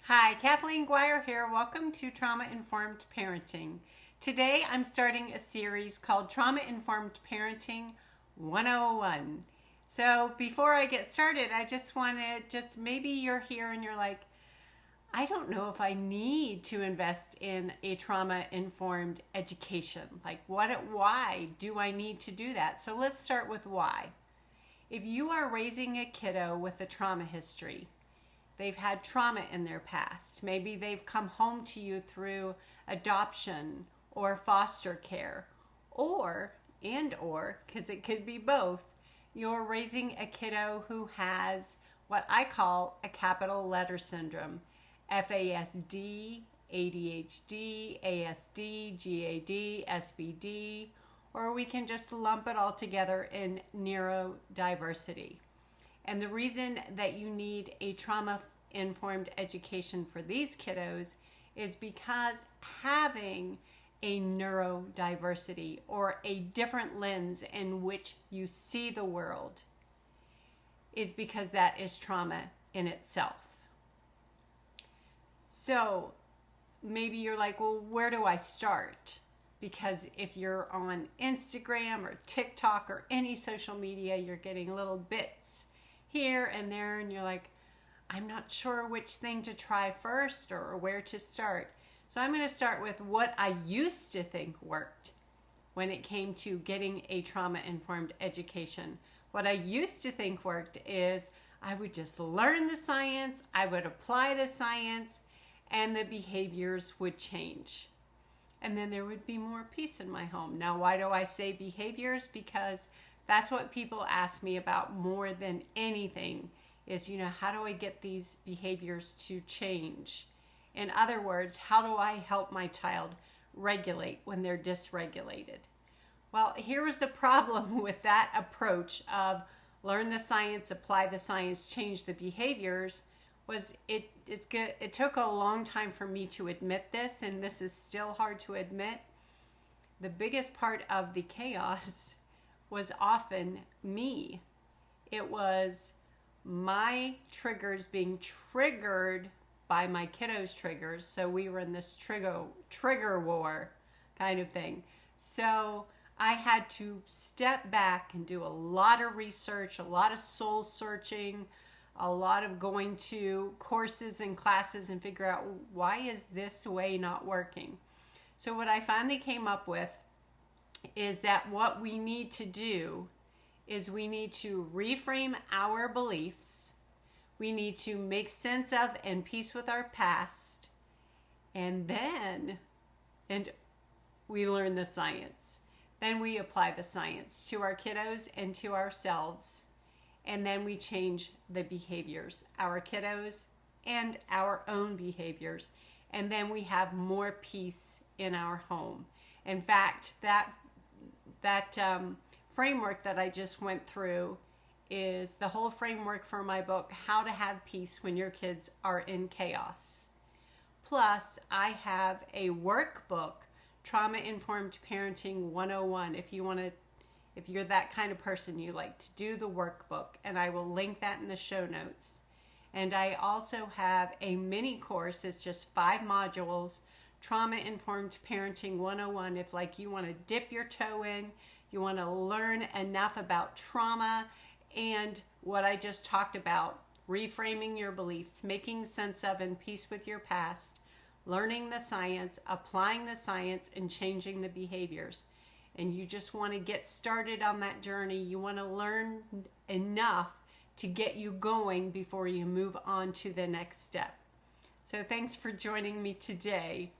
Hi, Kathleen Guire here. Welcome to Trauma Informed Parenting. Today I'm starting a series called Trauma Informed Parenting 101. So before I get started, I just want to maybe you're here and you're like, I don't know if I need to invest in a trauma informed education. Like why do I need to do that? So let's start with why. If you are raising a kiddo with a trauma history, they've had trauma in their past. Maybe they've come home to you through adoption or foster care, or, because it could be both, you're raising a kiddo who has what I call a capital letter syndrome, FASD, ADHD, ASD, GAD, SBD, or we can just lump it all together in neurodiversity. And the reason that you need a trauma-informed education for these kiddos is because having a neurodiversity or a different lens in which you see the world is because that is trauma in itself. So maybe you're like, well, where do I start? Because if you're on Instagram or TikTok or any social media, you're getting little bits here and there, and you're like, I'm not sure which thing to try first or where to start. So I'm going to start with what I used to think worked when it came to getting a trauma-informed education. What I used to think worked is I would just learn the science, I would apply the science, and the behaviors would change. And then there would be more peace in my home. Now, why do I say behaviors? Because that's what people ask me about more than anything is, how do I get these behaviors to change? In other words, how do I help my child regulate when they're dysregulated? Well, here was the problem with that approach of learn the science, apply the science, change the behaviors, was it took a long time for me to admit this, and this is still hard to admit. The biggest part of the chaos was often me. It was my triggers being triggered by my kiddos' triggers. So we were in this trigger war kind of thing. So I had to step back and do a lot of research, a lot of soul searching, a lot of going to courses and classes and figure out, why is this way not working? So what I finally came up with is that what we need to do is we need to reframe our beliefs. We need to make sense of and peace with our past. And we learn the science. Then we apply the science to our kiddos and to ourselves. And then we change the behaviors, our kiddos and our own behaviors. And then we have more peace in our home. In fact, that framework that I just went through is the whole framework for my book, How to Have Peace When Your Kids Are in Chaos. Plus, I have a workbook, Trauma Informed Parenting 101. If you're that kind of person, you like to do the workbook, and I will link that in the show notes. And I also have a mini course. It's just 5 modules, Trauma Informed Parenting 101. If you want to dip your toe in, you want to learn enough about trauma and what I just talked about, reframing your beliefs, making sense of and peace with your past, learning the science, applying the science, and changing the behaviors. And you just want to get started on that journey. You want to learn enough to get you going before you move on to the next step. So thanks for joining me today